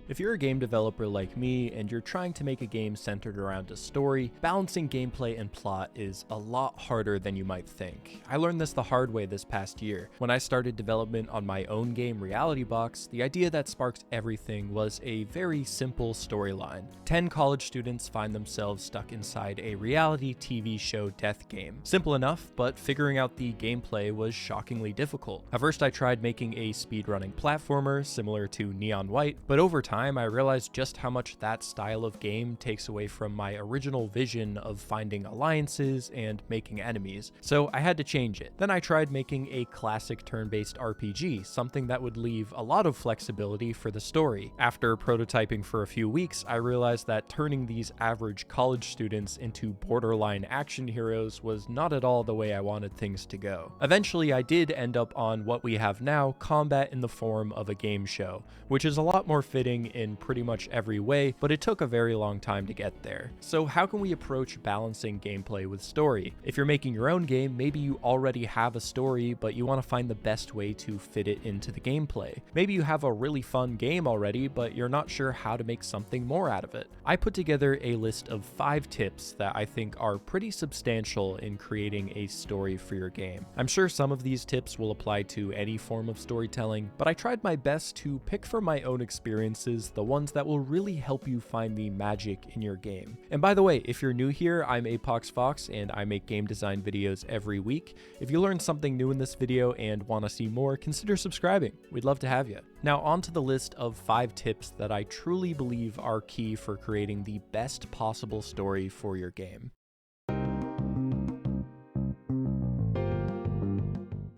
If you're a game developer like me and you're trying to make a game centered around a story, balancing gameplay and plot is a lot harder than you might think. I learned this the hard way this past year. When I started development on my own game, Box, the idea that sparked everything was a very simple storyline. 10 college students find themselves stuck inside a reality TV show death game. Simple enough, but figuring out the gameplay was shockingly difficult. At first I tried making a speedrunning platformer similar to Neon White, but over time I realized just how much that style of game takes away from my original vision of finding alliances and making enemies, so I had to change it. Then I tried making a classic turn-based RPG, something that would leave a lot of flexibility for the story. After prototyping for a few weeks, I realized that turning these average college students into borderline action heroes was not at all the way I wanted things to go. Eventually, I did end up on what we have now, combat in the form of a game show, which is a lot more fitting in pretty much every way, but it took a very long time to get there. So how can we approach balancing gameplay with story? If you're making your own game, maybe you already have a story, but you want to find the best way to fit it into the gameplay. Maybe you have a really fun game already, but you're not sure how to make something more out of it. I put together a list of 5 tips that I think are pretty substantial in creating a story for your game. I'm sure some of these tips will apply to any form of storytelling, but I tried my best to pick from my own experiences the ones that will really help you find the magic in your game. And by the way, if you're new here, I'm Apox and I make game design videos every week. If you learned something new in this video and want to see more, consider subscribing. We'd love to have you. Now on to the list of 5 tips that I truly believe are key for creating the best possible story for your game.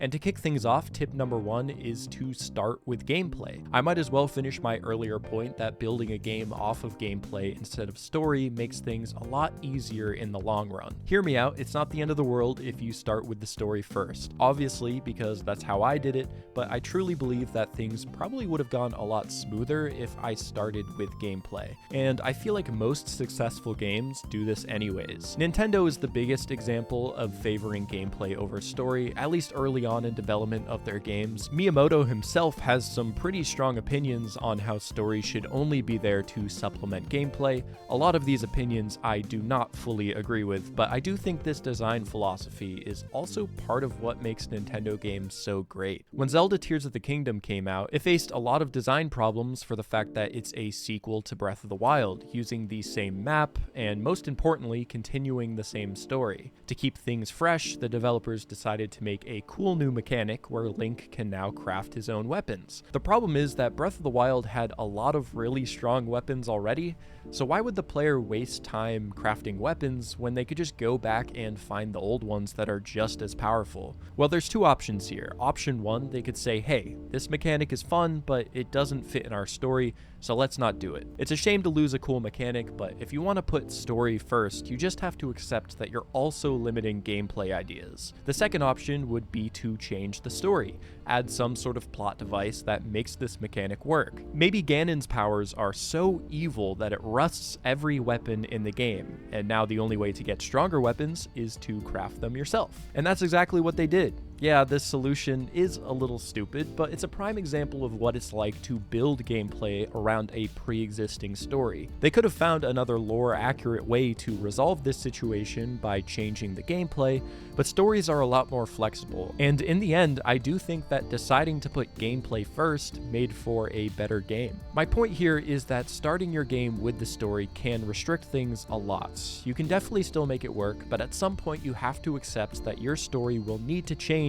And to kick things off, tip number 1 is to start with gameplay. I might as well finish my earlier point that building a game off of gameplay instead of story makes things a lot easier in the long run. Hear me out, it's not the end of the world if you start with the story first. Obviously, because that's how I did it, but I truly believe that things probably would have gone a lot smoother if I started with gameplay. And I feel like most successful games do this anyways. Nintendo is the biggest example of favoring gameplay over story, at least early on in development of their games. Miyamoto himself has some pretty strong opinions on how story should only be there to supplement gameplay. A lot of these opinions I do not fully agree with, but I do think this design philosophy is also part of what makes Nintendo games so great. When Zelda Tears of the Kingdom came out, it faced a lot of design problems for the fact that it's a sequel to Breath of the Wild, using the same map, and most importantly, continuing the same story. To keep things fresh, the developers decided to make a cool new mechanic where Link can now craft his own weapons. The problem is that Breath of the Wild had a lot of really strong weapons already, so why would the player waste time crafting weapons when they could just go back and find the old ones that are just as powerful? Well, there's 2 options here. Option 1, they could say, hey, this mechanic is fun, but it doesn't fit in our story, so let's not do it. It's a shame to lose a cool mechanic, but if you want to put story first, you just have to accept that you're also limiting gameplay ideas. The second option would be to change the story, add some sort of plot device that makes this mechanic work. Maybe Ganon's powers are so evil that it rusts every weapon in the game, and now the only way to get stronger weapons is to craft them yourself. And that's exactly what they did. Yeah, this solution is a little stupid, but it's a prime example of what it's like to build gameplay around a pre-existing story. They could have found another lore-accurate way to resolve this situation by changing the gameplay, but stories are a lot more flexible. And in the end, I do think that deciding to put gameplay first made for a better game. My point here is that starting your game with the story can restrict things a lot. You can definitely still make it work, but at some point you have to accept that your story will need to change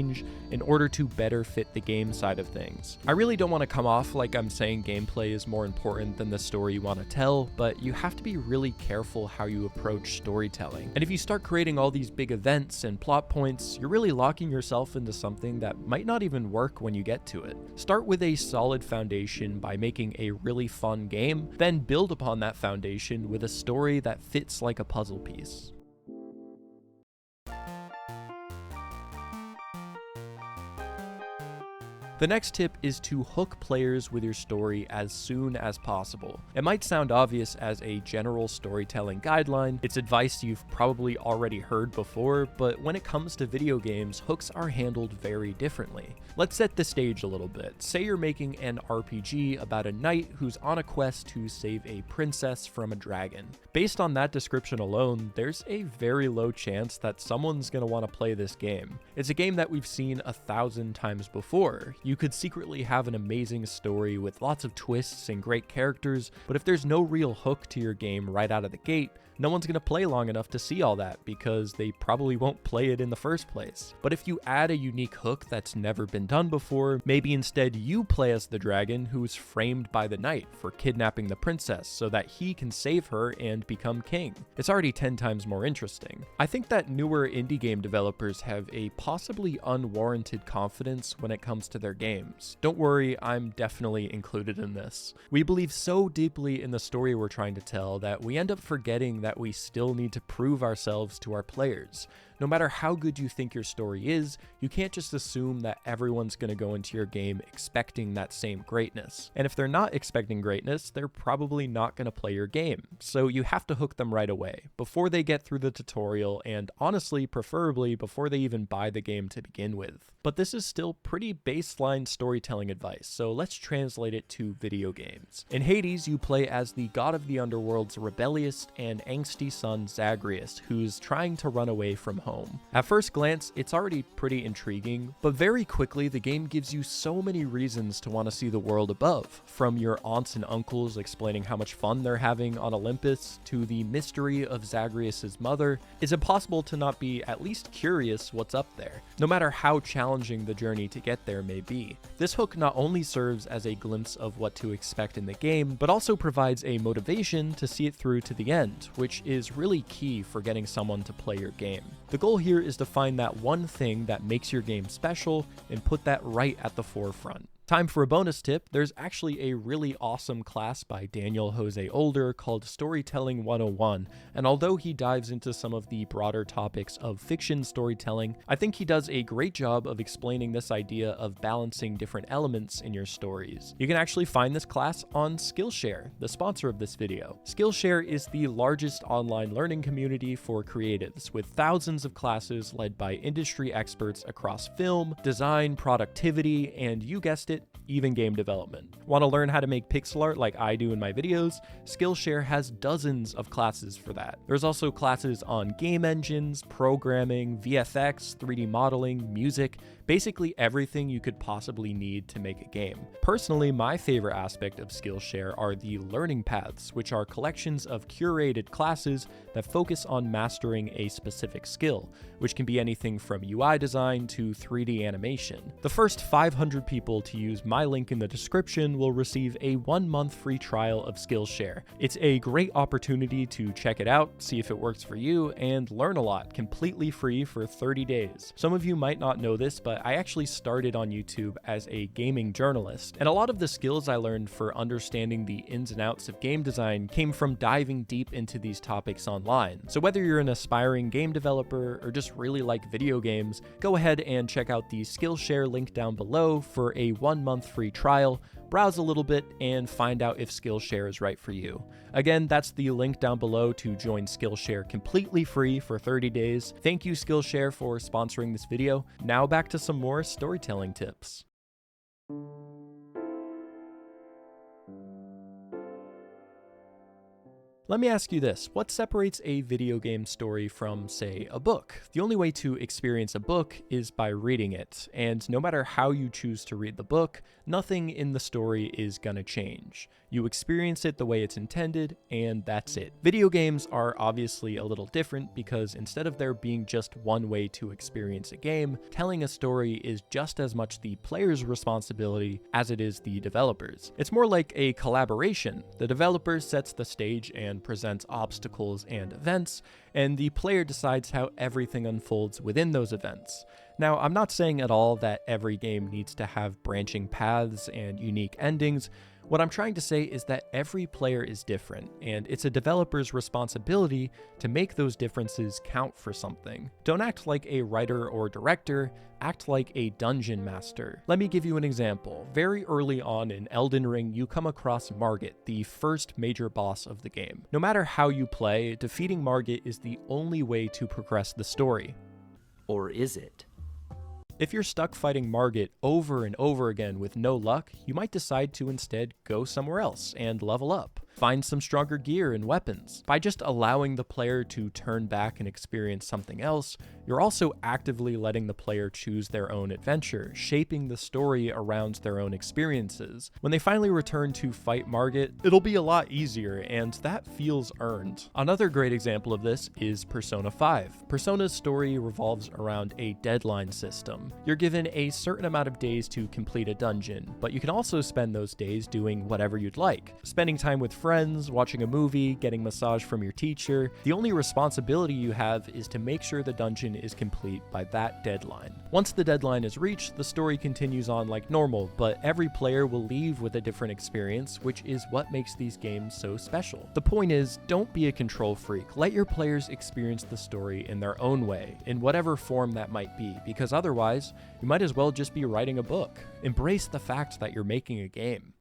in order to better fit the game side of things. I really don't want to come off like I'm saying gameplay is more important than the story you want to tell, but you have to be really careful how you approach storytelling. And if you start creating all these big events and plot points, you're really locking yourself into something that might not even work when you get to it. Start with a solid foundation by making a really fun game, then build upon that foundation with a story that fits like a puzzle piece. The next tip is to hook players with your story as soon as possible. It might sound obvious as a general storytelling guideline, it's advice you've probably already heard before, but when it comes to video games, hooks are handled very differently. Let's set the stage a little bit. Say you're making an RPG about a knight who's on a quest to save a princess from a dragon. Based on that description alone, there's a very low chance that someone's going to want to play this game. It's a game that we've seen 1,000 times before. You could secretly have an amazing story with lots of twists and great characters, but if there's no real hook to your game right out of the gate, no one's going to play long enough to see all that because they probably won't play it in the first place. But if you add a unique hook that's never been done before, maybe instead you play as the dragon who's framed by the knight for kidnapping the princess so that he can save her and become king. It's already 10 times more interesting. I think that newer indie game developers have a possibly unwarranted confidence when it comes to their games. Don't worry, I'm definitely included in this. We believe so deeply in the story we're trying to tell that we end up forgetting that we still need to prove ourselves to our players. No matter how good you think your story is, you can't just assume that everyone's going to go into your game expecting that same greatness. And if they're not expecting greatness, they're probably not going to play your game. So you have to hook them right away, before they get through the tutorial, and honestly, preferably before they even buy the game to begin with. But this is still pretty baseline storytelling advice, so let's translate it to video games. In Hades, you play as the god of the underworld's rebellious and angsty son Zagreus, who's trying to run away from home. At first glance, it's already pretty intriguing, but very quickly the game gives you so many reasons to want to see the world above, from your aunts and uncles explaining how much fun they're having on Olympus, to the mystery of Zagreus' mother. It's impossible to not be at least curious what's up there, no matter how challenging the journey to get there may be. This hook not only serves as a glimpse of what to expect in the game, but also provides a motivation to see it through to the end, which is really key for getting someone to play your game. The goal here is to find that one thing that makes your game special and put that right at the forefront. Time for a bonus tip. There's actually a really awesome class by Daniel Jose Older called Storytelling 101, and although he dives into some of the broader topics of fiction storytelling, I think he does a great job of explaining this idea of balancing different elements in your stories. You can actually find this class on Skillshare, the sponsor of this video. Skillshare is the largest online learning community for creatives, with thousands of classes led by industry experts across film, design, productivity, and you guessed it, even game development. Want to learn how to make pixel art like I do in my videos? Skillshare has dozens of classes for that. There's also classes on game engines, programming, VFX, 3D modeling, music, basically everything you could possibly need to make a game. Personally, my favorite aspect of Skillshare are the learning paths, which are collections of curated classes that focus on mastering a specific skill, which can be anything from UI design to 3D animation. The first 500 people to use my link in the description will receive a 1-month free trial of Skillshare. It's a great opportunity to check it out, see if it works for you, and learn a lot completely free for 30 days. Some of you might not know this, but I actually started on YouTube as a gaming journalist, and a lot of the skills I learned for understanding the ins and outs of game design came from diving deep into these topics online. So whether you're an aspiring game developer or just really like video games, go ahead and check out the Skillshare link down below for a 1-month free trial, browse a little bit, and find out if Skillshare is right for you. Again, that's the link down below to join Skillshare completely free for 30 days. Thank you, Skillshare, for sponsoring this video. Now back to some more storytelling tips. Let me ask you this, what separates a video game story from, say, a book? The only way to experience a book is by reading it, and no matter how you choose to read the book, nothing in the story is gonna change. You experience it the way it's intended, and that's it. Video games are obviously a little different because instead of there being just one way to experience a game, telling a story is just as much the player's responsibility as it is the developer's. It's more like a collaboration. The developer sets the stage and presents obstacles and events, and the player decides how everything unfolds within those events. Now, I'm not saying at all that every game needs to have branching paths and unique endings. What I'm trying to say is that every player is different, and it's a developer's responsibility to make those differences count for something. Don't act like a writer or director, act like a dungeon master. Let me give you an example. Very early on in Elden Ring, you come across Margit, the first major boss of the game. No matter how you play, defeating Margit is the only way to progress the story. Or is it? If you're stuck fighting Margit over and over again with no luck, you might decide to instead go somewhere else and level up. Find some stronger gear and weapons. By just allowing the player to turn back and experience something else, you're also actively letting the player choose their own adventure, shaping the story around their own experiences. When they finally return to fight Margit, it'll be a lot easier, and that feels earned. Another great example of this is Persona 5. Persona's story revolves around a deadline system. You're given a certain amount of days to complete a dungeon, but you can also spend those days doing whatever you'd like. Spending time with friends, watching a movie, getting massage from your teacher. The only responsibility you have is to make sure the dungeon is complete by that deadline. Once the deadline is reached, the story continues on like normal, but every player will leave with a different experience, which is what makes these games so special. The point is, don't be a control freak. Let your players experience the story in their own way, in whatever form that might be, because otherwise, you might as well just be writing a book. Embrace the fact that you're making a game.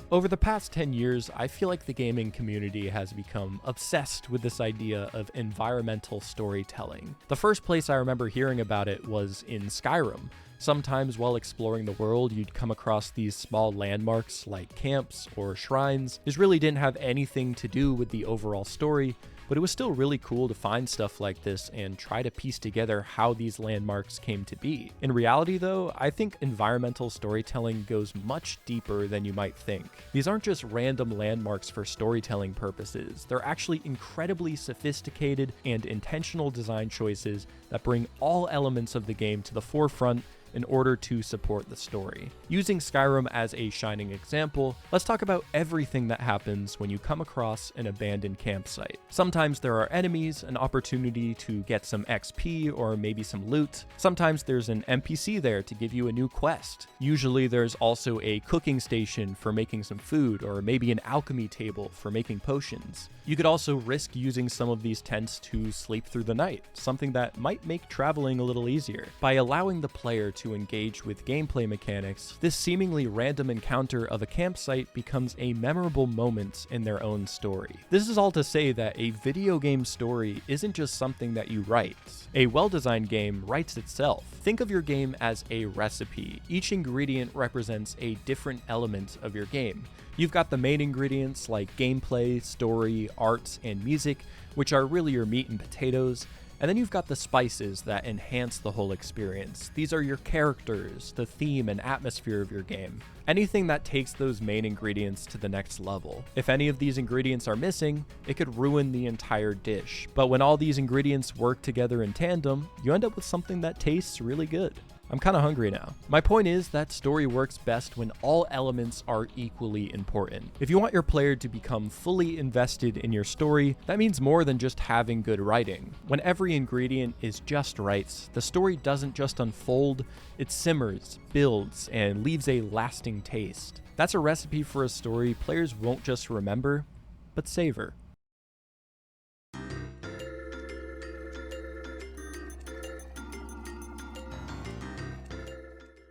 Over the past 10 years, I feel like the gaming community has become obsessed with this idea of environmental storytelling. The first place I remember hearing about it was in Skyrim. Sometimes while exploring the world, you'd come across these small landmarks like camps or shrines. This really didn't have anything to do with the overall story, but it was still really cool to find stuff like this and try to piece together how these landmarks came to be. In reality though, I think environmental storytelling goes much deeper than you might think. These aren't just random landmarks for storytelling purposes, they're actually incredibly sophisticated and intentional design choices that bring all elements of the game to the forefront in order to support the story. Using Skyrim as a shining example, let's talk about everything that happens when you come across an abandoned campsite. Sometimes there are enemies, an opportunity to get some XP or maybe some loot. Sometimes there's an NPC there to give you a new quest. Usually there's also a cooking station for making some food, or maybe an alchemy table for making potions. You could also risk using some of these tents to sleep through the night, something that might make traveling a little easier. By allowing the player to engage with gameplay mechanics, this seemingly random encounter of a campsite becomes a memorable moment in their own story. This is all to say that a video game story isn't just something that you write. A well-designed game writes itself. Think of your game as a recipe. Each ingredient represents a different element of your game. You've got the main ingredients like gameplay, story, art, and music, which are really your meat and potatoes. And then you've got the spices that enhance the whole experience. These are your characters, the theme and atmosphere of your game. Anything that takes those main ingredients to the next level. If any of these ingredients are missing, it could ruin the entire dish. But when all these ingredients work together in tandem, you end up with something that tastes really good. I'm kind of hungry now. My point is that story works best when all elements are equally important. If you want your player to become fully invested in your story, that means more than just having good writing. When every ingredient is just right, the story doesn't just unfold, it simmers, builds, and leaves a lasting taste. That's a recipe for a story players won't just remember, but savor.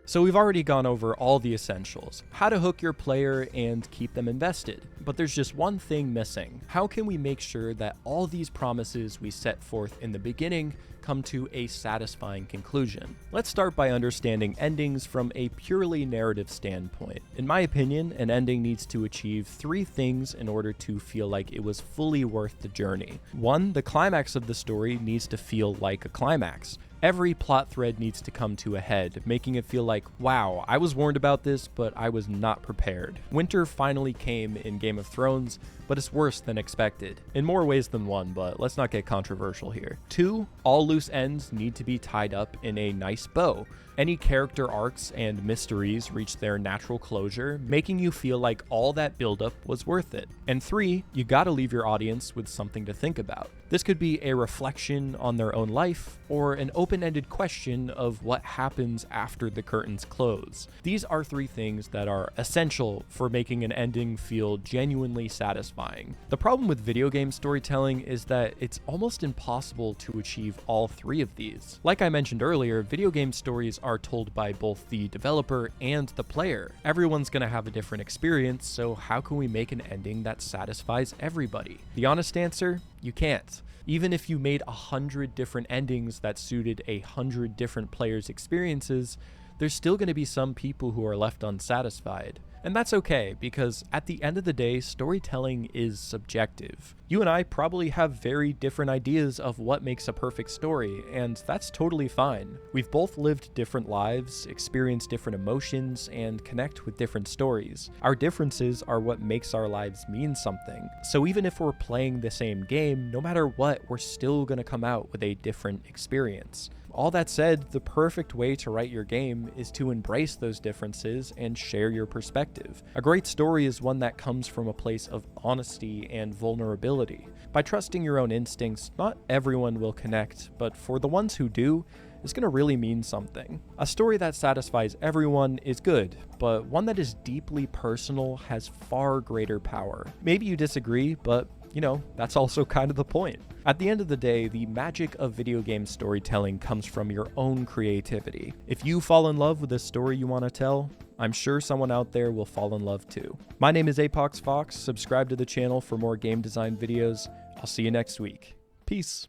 So we've already gone over all the essentials, how to hook your player and keep them invested. But there's just one thing missing. How can we make sure that all these promises we set forth in the beginning come to a satisfying conclusion? Let's start by understanding endings from a purely narrative standpoint. In my opinion, an ending needs to achieve 3 things in order to feel like it was fully worth the journey. 1, the climax of the story needs to feel like a climax. Every plot thread needs to come to a head, making it feel like, wow, I was warned about this, but I was not prepared. Winter finally came in Game of Thrones, but it's worse than expected. In more ways than one, but let's not get controversial here. 2, all loose ends need to be tied up in a nice bow. Any character arcs and mysteries reach their natural closure, making you feel like all that buildup was worth it. And 3, you gotta leave your audience with something to think about. This could be a reflection on their own life, or an open-ended question of what happens after the curtains close. These are three things that are essential for making an ending feel genuinely satisfying. The problem with video game storytelling is that it's almost impossible to achieve all three of these. Like I mentioned earlier, video game stories are told by both the developer and the player. Everyone's gonna have a different experience, so how can we make an ending that satisfies everybody? The honest answer? You can't. Even if you made 100 different endings that suited 100 different players' experiences, there's still going to be some people who are left unsatisfied. And that's okay, because at the end of the day, storytelling is subjective. You and I probably have very different ideas of what makes a perfect story, and that's totally fine. We've both lived different lives, experienced different emotions, and connect with different stories. Our differences are what makes our lives mean something. So even if we're playing the same game, no matter what, we're still gonna come out with a different experience. All that said, the perfect way to write your game is to embrace those differences and share your perspective. A great story is one that comes from a place of honesty and vulnerability. By trusting your own instincts, not everyone will connect, but for the ones who do, it's going to really mean something. A story that satisfies everyone is good, but one that is deeply personal has far greater power. Maybe you disagree, but that's also kind of the point. At the end of the day, the magic of video game storytelling comes from your own creativity. If you fall in love with a story you want to tell, I'm sure someone out there will fall in love too. My name is Apox Fox. Subscribe to the channel for more game design videos. I'll see you next week. Peace.